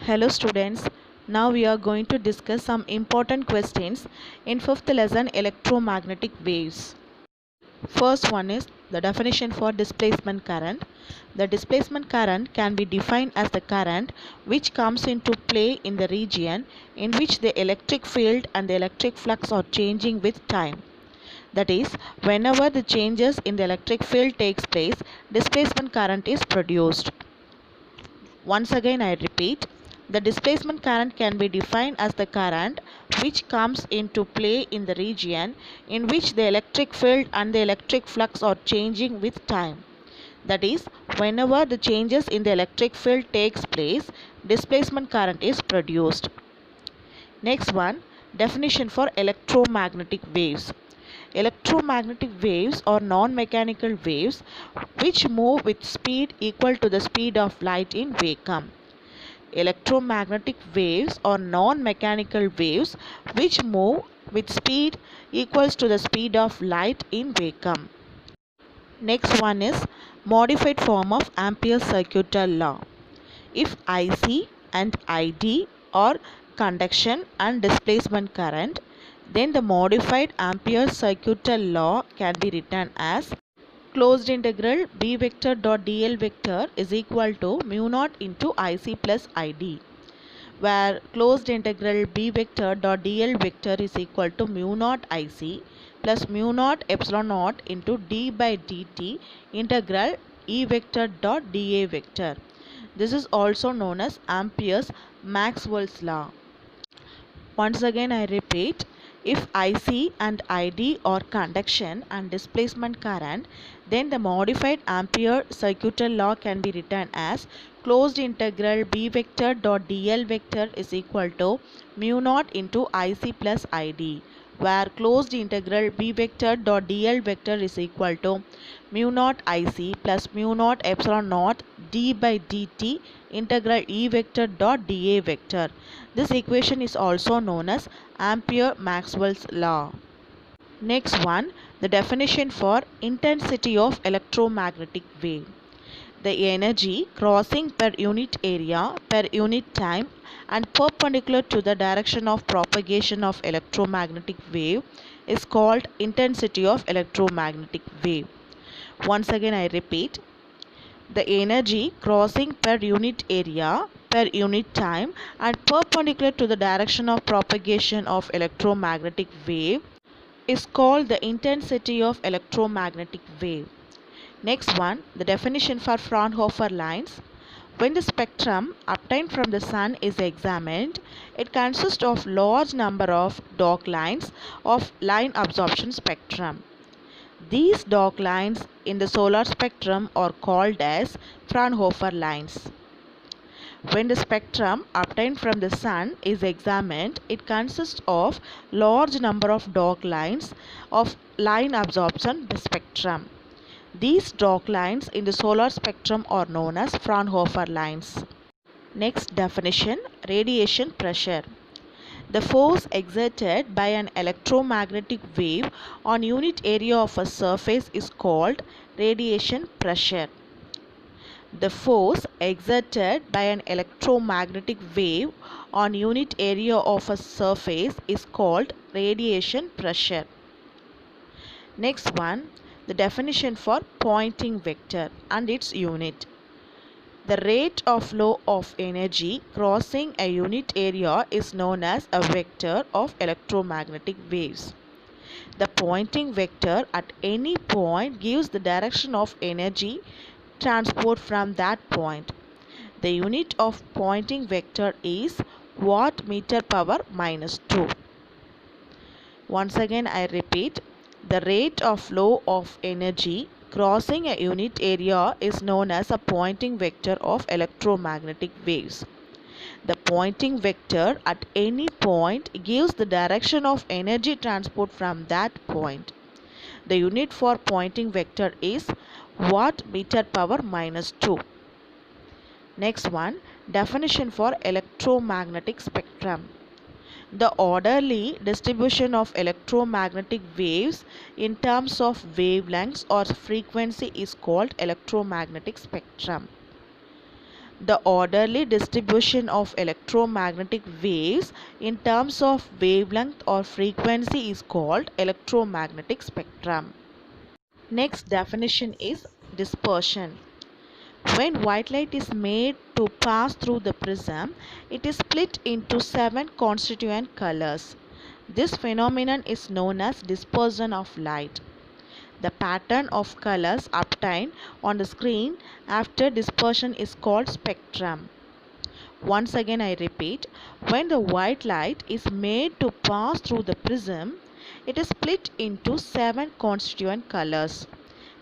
Hello students, now we are going to discuss some important questions in 5th lesson electromagnetic waves. First one is the definition for displacement current. The displacement current can be defined as the current which comes into play in the region in which the electric field and the electric flux are changing with time. That is, whenever the changes in the electric field takes place, displacement current is produced. Once again I repeat, the displacement current can be defined as the current which comes into play in the region in which the electric field and the electric flux are changing with time. That is, whenever the changes in the electric field takes place, displacement current is produced. Next one, definition for electromagnetic waves. Electromagnetic waves are non-mechanical waves which move with speed equal to the speed of light in vacuum. Electromagnetic waves are non-mechanical waves which move with speed equals to the speed of light in vacuum. Next one is modified form of Ampere's circuital law. If IC and ID are conduction and displacement current, then the modified Ampere's circuital law can be written as closed integral B vector dot dl vector is equal to mu naught into IC plus ID, where closed integral B vector dot dl vector is equal to mu naught IC plus mu naught epsilon naught into d by dt integral E vector dot dA vector. This is also known as Ampere's Maxwell's law. Once again I repeat, if IC and ID are conduction and displacement current, then the modified Ampere circuital law can be written as closed integral B vector dot dl vector is equal to mu naught into IC plus ID, where closed integral B vector dot dl vector is equal to mu naught IC plus mu naught epsilon naught d by dt integral E vector dot dA vector. This equation is also known as Ampere-Maxwell's law. Next one, the definition for intensity of electromagnetic wave. The energy crossing per unit area, per unit time and perpendicular to the direction of propagation of electromagnetic wave is called intensity of electromagnetic wave. Once again I repeat, the energy crossing per unit area, per unit time and perpendicular to the direction of propagation of electromagnetic wave is called the intensity of electromagnetic wave. Next one, the definition for Fraunhofer lines. When the spectrum obtained from the sun is examined, it consists of large number of dark lines of line absorption spectrum. These dark lines in the solar spectrum are called as Fraunhofer lines. When the spectrum obtained from the sun is examined, it consists of large number of dark lines of line absorption spectrum. These dark lines in the solar spectrum are known as Fraunhofer lines. Next definition, radiation pressure. The force exerted by an electromagnetic wave on unit area of a surface is called radiation pressure. The force exerted by an electromagnetic wave on unit area of a surface is called radiation pressure. Next one, the definition for Poynting vector and its unit. The rate of flow of energy crossing a unit area is known as a vector of electromagnetic waves. The Poynting vector at any point gives the direction of energy transport from that point. The unit of Poynting vector is watt meter power minus 2. Once again I repeat, the rate of flow of energy crossing a unit area is known as a Poynting vector of electromagnetic waves. The Poynting vector at any point gives the direction of energy transport from that point. The unit for Poynting vector is watt meter power minus 2. Next one, definition for electromagnetic spectrum. The orderly distribution of electromagnetic waves in terms of wavelengths or frequency is called electromagnetic spectrum. The orderly distribution of electromagnetic waves in terms of wavelength or frequency is called electromagnetic spectrum. Next definition is dispersion. When white light is made to pass through the prism, it is split into 7 constituent colors. This phenomenon is known as dispersion of light. The pattern of colors obtained on the screen after dispersion is called spectrum. Once again I repeat, when the white light is made to pass through the prism, it is split into 7 constituent colors.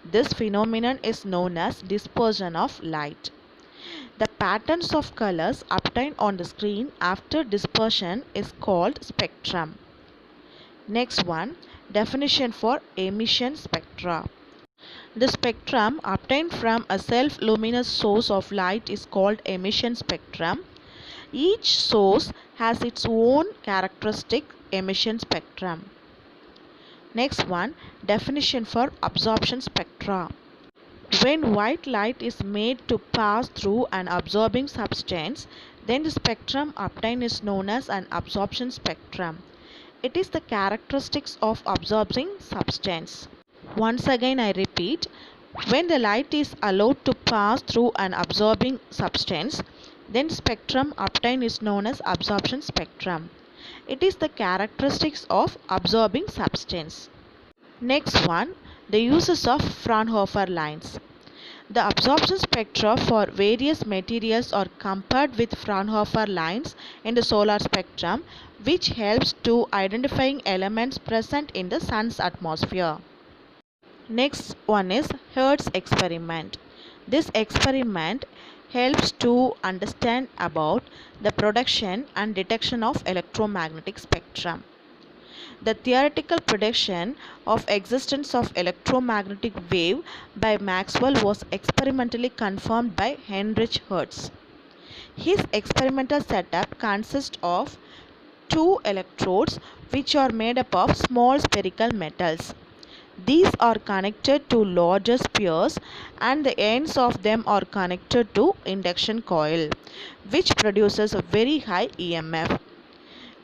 This phenomenon is known as dispersion of light. The patterns of colors obtained on the screen after dispersion is called spectrum. Next one, definition for emission spectra. The spectrum obtained from a self-luminous source of light is called emission spectrum. Each source has its own characteristic emission spectrum. Next one, definition for absorption spectra. When white light is made to pass through an absorbing substance, then the spectrum obtained is known as an absorption spectrum. It is the characteristics of absorbing substance. Once again I repeat, when the light is allowed to pass through an absorbing substance, then spectrum obtained is known as absorption spectrum. It is the characteristics of absorbing substance. Next one, the uses of Fraunhofer lines. The absorption spectra for various materials are compared with Fraunhofer lines in the solar spectrum, which helps to identifying elements present in the sun's atmosphere. Next one is Hertz experiment. This experiment helps to understand about the production and detection of electromagnetic spectrum. The theoretical prediction of existence of electromagnetic wave by Maxwell was experimentally confirmed by Heinrich Hertz. His experimental setup consists of two electrodes which are made up of small spherical metals. These are connected to larger spheres and the ends of them are connected to induction coil, which produces a very high EMF.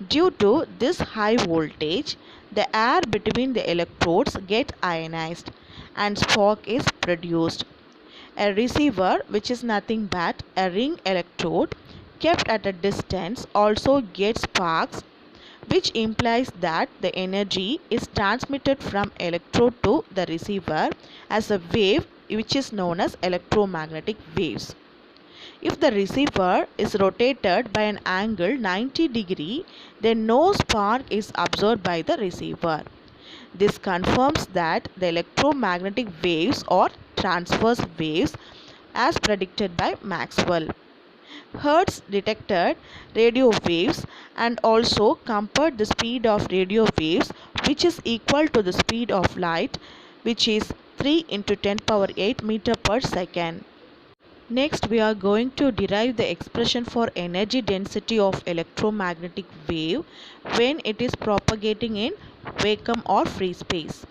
Due to this high voltage, the air between the electrodes gets ionized and spark is produced. A receiver, which is nothing but a ring electrode kept at a distance, also gets sparks, which implies that the energy is transmitted from electrode to the receiver as a wave, which is known as electromagnetic waves. If the receiver is rotated by an angle 90 degree, then no spark is absorbed by the receiver. This confirms that the electromagnetic waves are transverse waves as predicted by Maxwell. Hertz detected radio waves and also compared the speed of radio waves, which is equal to the speed of light, which is 3 into 10 power 8 meter per second. Next, we are going to derive the expression for energy density of electromagnetic wave when it is propagating in vacuum or free space.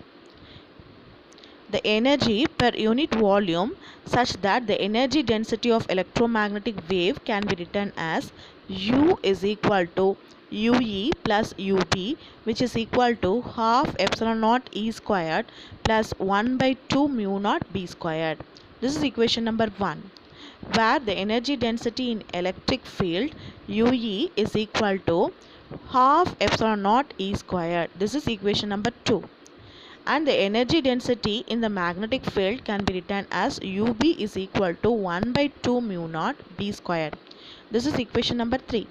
The energy per unit volume such that the energy density of electromagnetic wave can be written as U is equal to UE plus UB, which is equal to half epsilon naught E squared plus 1 by 2 mu naught B squared. This is equation number 1, where the energy density in electric field UE is equal to half epsilon naught E squared. This is equation number 2. And the energy density in the magnetic field can be written as UB is equal to 1 by 2 mu naught B squared. This is equation number 3.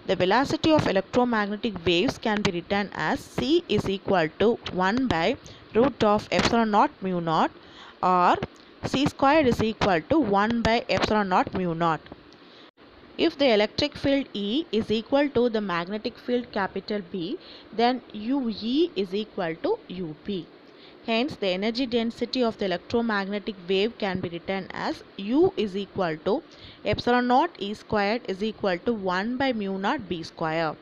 The velocity of electromagnetic waves can be written as C is equal to 1 by root of epsilon naught mu naught, or C squared is equal to 1 by epsilon naught mu naught. If the electric field E is equal to the magnetic field capital B, then UE is equal to UB. Hence, the energy density of the electromagnetic wave can be written as U is equal to epsilon naught E squared is equal to 1 by mu naught B square.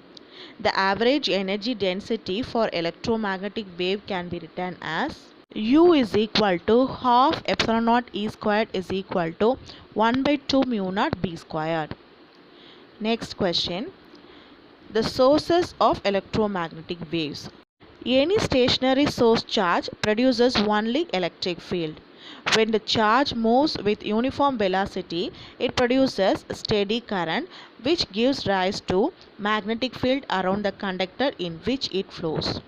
The average energy density for electromagnetic wave can be written as U is equal to half epsilon naught E squared is equal to 1 by 2 mu naught B squared. Next question. The sources of electromagnetic waves. Any stationary source charge produces only electric field. When the charge moves with uniform velocity, it produces steady current which gives rise to magnetic field around the conductor in which it flows.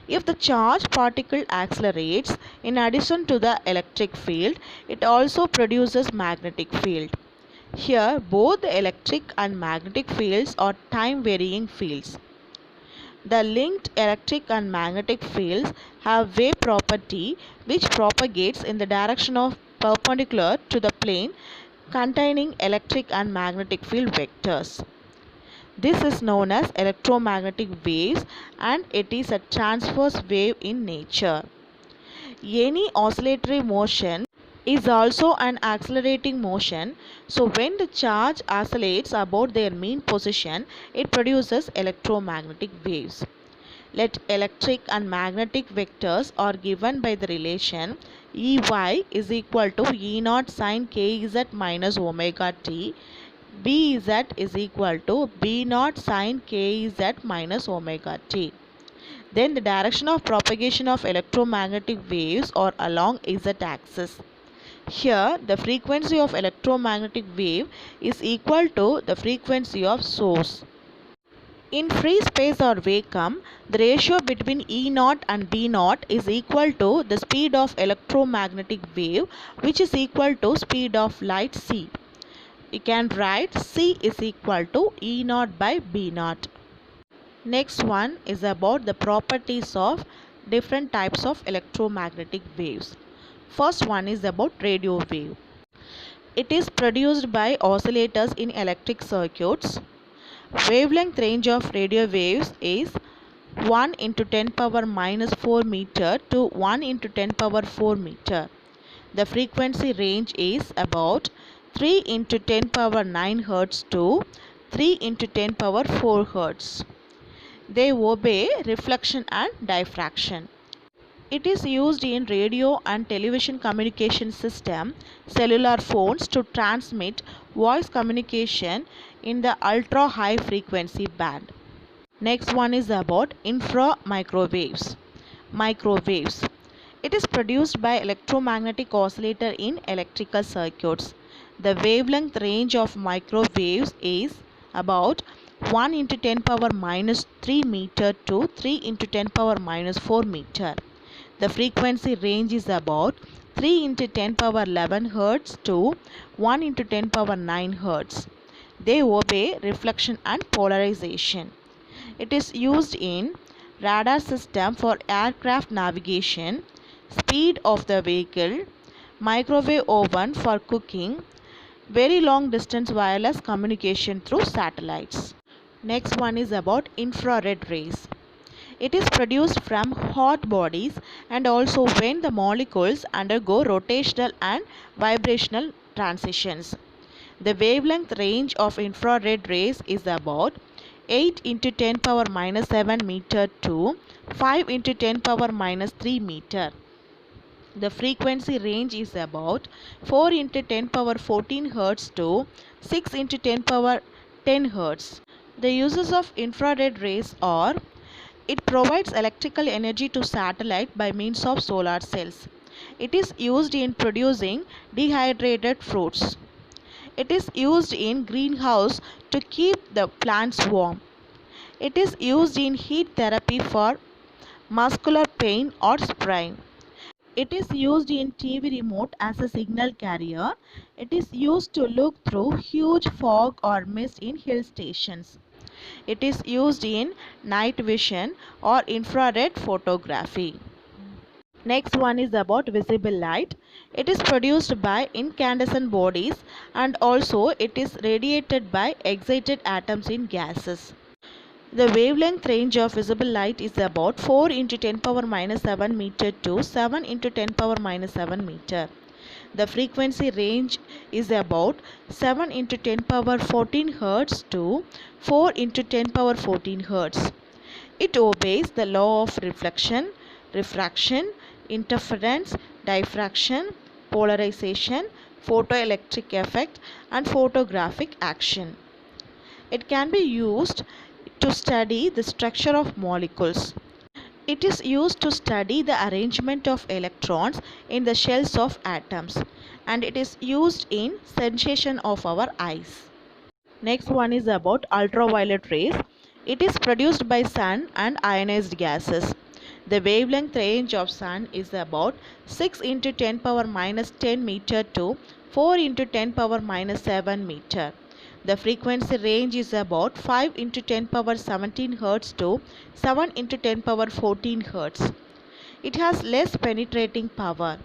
If the charged particle accelerates, in addition to the electric field, it also produces magnetic field. Here, both the electric and magnetic fields are time-varying fields. The linked electric and magnetic fields have wave property which propagates in the direction of perpendicular to the plane containing electric and magnetic field vectors. This is known as electromagnetic waves and it is a transverse wave in nature. Any oscillatory motion is also an accelerating motion. So when the charge oscillates about their mean position, it produces electromagnetic waves. Let electric and magnetic vectors are given by the relation Ey is equal to E naught sin kz minus omega t. Bz is equal to B naught sin kz minus omega t. Then the direction of propagation of electromagnetic waves are along z-axis. Here, the frequency of electromagnetic wave is equal to the frequency of source. In free space or vacuum, the ratio between E naught and B naught is equal to the speed of electromagnetic wave, which is equal to speed of light c. You can write c is equal to E naught by B naught. Next one is about the properties of different types of electromagnetic waves. First one is about radio wave. It is produced by oscillators in electric circuits. Wavelength range of radio waves is 1 into 10 power minus 4 meter to 1 into 10 power 4 meter. The frequency range is about 3 into 10 power 9 Hertz to 3 into 10 power 4 Hertz. They obey reflection and diffraction. It is used in radio and television communication system, cellular phones to transmit voice communication in the ultra high frequency band. Next one is about infra-microwaves. Microwaves. It is produced by electromagnetic oscillator in electrical circuits. The wavelength range of microwaves is about 1 into 10 power minus 3 meter to 3 into 10 power minus 4 meter. The frequency range is about 3 into 10 power 11 Hertz to 1 into 10 power 9 Hertz. They obey reflection and polarization. It is used in radar system for aircraft navigation, speed of the vehicle, microwave oven for cooking, very long distance wireless communication through satellites. Next one is about infrared rays. It is produced from hot bodies and also when the molecules undergo rotational and vibrational transitions. The wavelength range of infrared rays is about 8 into 10 power minus 7 meter to 5 into 10 power minus 3 meter. The frequency range is about 4 into 10 power 14 Hertz to 6 into 10 power 10 Hertz. The uses of infrared rays are: it provides electrical energy to satellite by means of solar cells. It is used in producing dehydrated fruits. It is used in greenhouse to keep the plants warm. It is used in heat therapy for muscular pain or sprain. It is used in TV remote as a signal carrier. It is used to look through huge fog or mist in hill stations. It is used in night vision or infrared photography. Next one is about visible light. It is produced by incandescent bodies and also it is radiated by excited atoms in gases. The wavelength range of visible light is about 4 into 10 power minus 7 meter to 7 into 10 power minus 7 meter. The frequency range is about 7 into 10 power 14 Hertz to 4 into 10 power 14 Hertz. It obeys the law of reflection, refraction, interference, diffraction, polarization, photoelectric effect, and photographic action. It can be used to study the structure of molecules. It is used to study the arrangement of electrons in the shells of atoms, and it is used in sensation of our eyes. Next one is about ultraviolet rays. It is produced by sun and ionized gases. The wavelength range of sun is about 6 into 10 power minus 10 meter to 4 into 10 power minus 7 meter. The frequency range is about 5 into 10 power 17 Hz to 7 into 10 power 14 Hz. It has less penetrating power.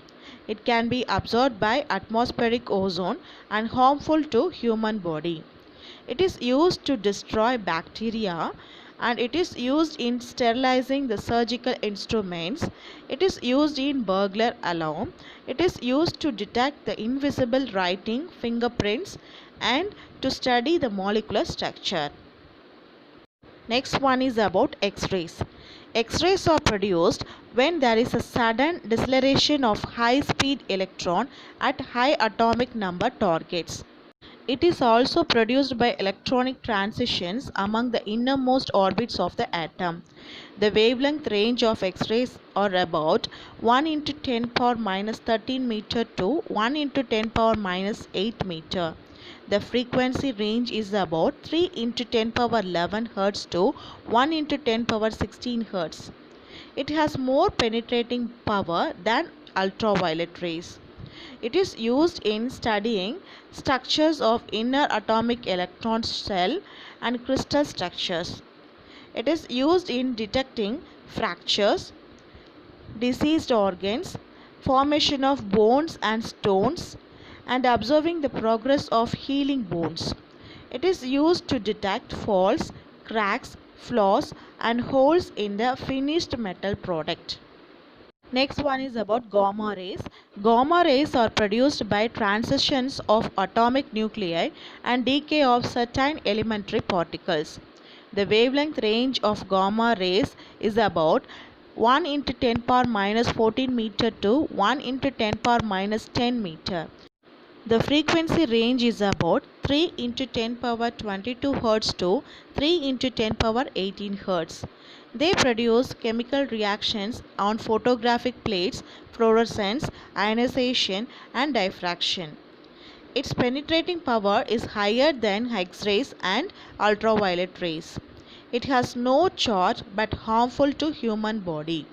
It can be absorbed by atmospheric ozone and harmful to human body. It is used to destroy bacteria, and it is used in sterilizing the surgical instruments. It is used in burglar alarm. It is used to detect the invisible writing, fingerprints, and to study the molecular structure. Next one is about X-rays. X-rays are produced when there is a sudden deceleration of high-speed electron at high atomic number targets. It is also produced by electronic transitions among the innermost orbits of the atom. The wavelength range of X-rays are about 1 into 10 power minus 13 meter to 1 into 10 power minus 8 meter. The frequency range is about 3 into 10 power 11 Hz to 1 into 10 power 16 Hz. It has more penetrating power than ultraviolet rays. It is used in studying structures of inner atomic electron shell and crystal structures. It is used in detecting fractures, diseased organs, formation of bones and stones, and observing the progress of healing bones. It is used to detect faults, cracks, flaws, and holes in the finished metal product. Next one is about gamma rays. Gamma rays are produced by transitions of atomic nuclei and decay of certain elementary particles. The wavelength range of gamma rays is about 1 into 10 power minus 14 meter to 1 into 10 power minus 10 meter. The frequency range is about 3 into 10 power 22 Hz to 3 into 10 power 18 Hz. They produce chemical reactions on photographic plates, fluorescence, ionization, and diffraction. Its penetrating power is higher than X-rays and ultraviolet rays. It has no charge but harmful to human body.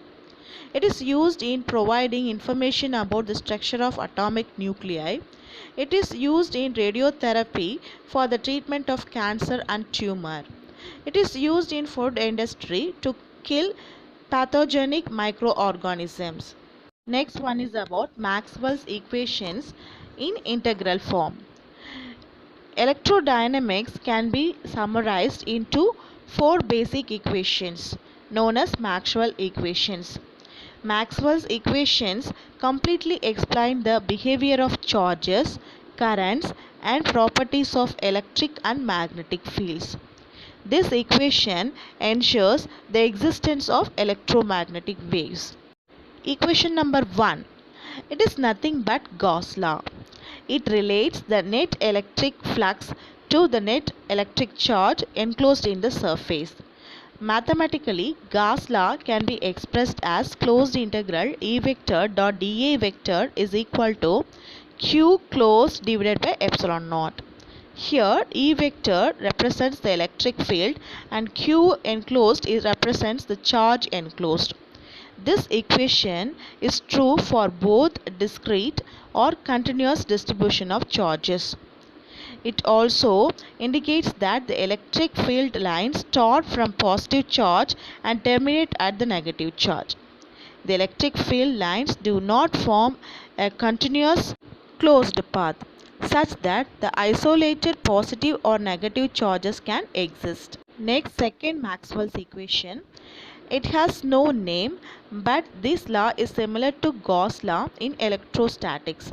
It is used in providing information about the structure of atomic nuclei. It is used in radiotherapy for the treatment of cancer and tumor. It is used in food industry to kill pathogenic microorganisms. Next one is about Maxwell's equations in integral form. Electrodynamics can be summarized into four basic equations known as Maxwell equations. Maxwell's equations completely explain the behavior of charges, currents, and properties of electric and magnetic fields. This equation ensures the existence of electromagnetic waves. Equation number 1. It is nothing but Gauss law. It relates the net electric flux to the net electric charge enclosed in the surface. Mathematically, Gauss law can be expressed as closed integral E vector dot dA vector is equal to Q closed divided by epsilon naught. Here, E vector represents the electric field and Q enclosed represents the charge enclosed. This equation is true for both discrete or continuous distribution of charges. It also indicates that the electric field lines start from positive charge and terminate at the negative charge. The electric field lines do not form a continuous closed path such that the isolated positive or negative charges can exist. Next, second Maxwell's equation. It has no name, but this law is similar to Gauss law in electrostatics.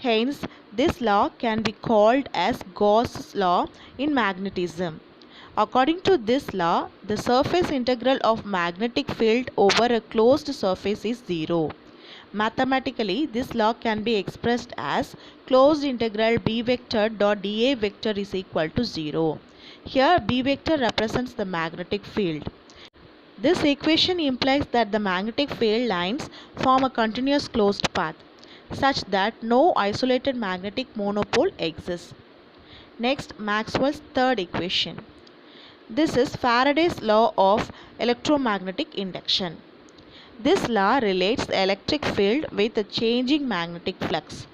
Hence, this law can be called as Gauss' law in magnetism. According to this law, the surface integral of magnetic field over a closed surface is 0. Mathematically, this law can be expressed as closed integral B vector dot dA vector is equal to 0. Here B vector represents the magnetic field. This equation implies that the magnetic field lines form a continuous closed path such that no isolated magnetic monopole exists. Next, Maxwell's third equation. This is Faraday's law of electromagnetic induction. This law relates the electric field with a changing magnetic flux.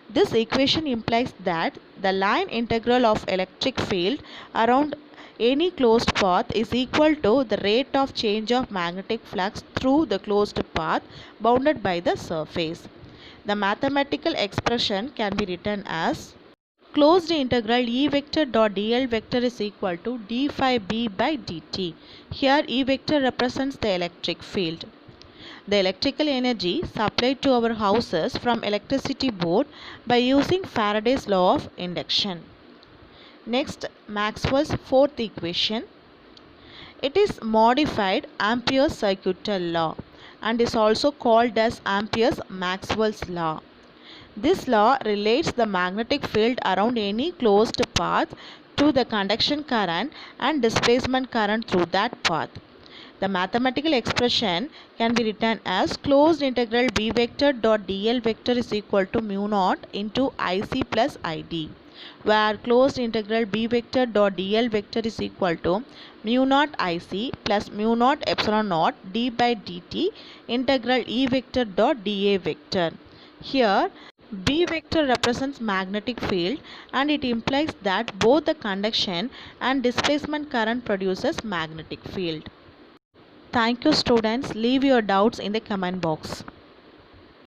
This equation implies that the line integral of electric field around any closed path is equal to the rate of change of magnetic flux through the closed path bounded by the surface. The mathematical expression can be written as closed integral E vector dot dl vector is equal to d phi b by dt. Here E vector represents the electric field. The electrical energy supplied to our houses from electricity board by using Faraday's law of induction. Next, Maxwell's fourth equation. It is modified Ampere's circuital law and is also called as Ampere's Maxwell's law. This law relates the magnetic field around any closed path to the conduction current and displacement current through that path. The mathematical expression can be written as closed integral B vector dot dl vector is equal to mu naught into IC plus ID, where closed integral B vector dot dl vector is equal to mu naught IC plus mu naught epsilon naught d by dt integral E vector dot dA vector. Here B vector represents magnetic field and it implies that both the conduction and displacement current produces magnetic field. Thank you students. Leave your doubts in the comment box.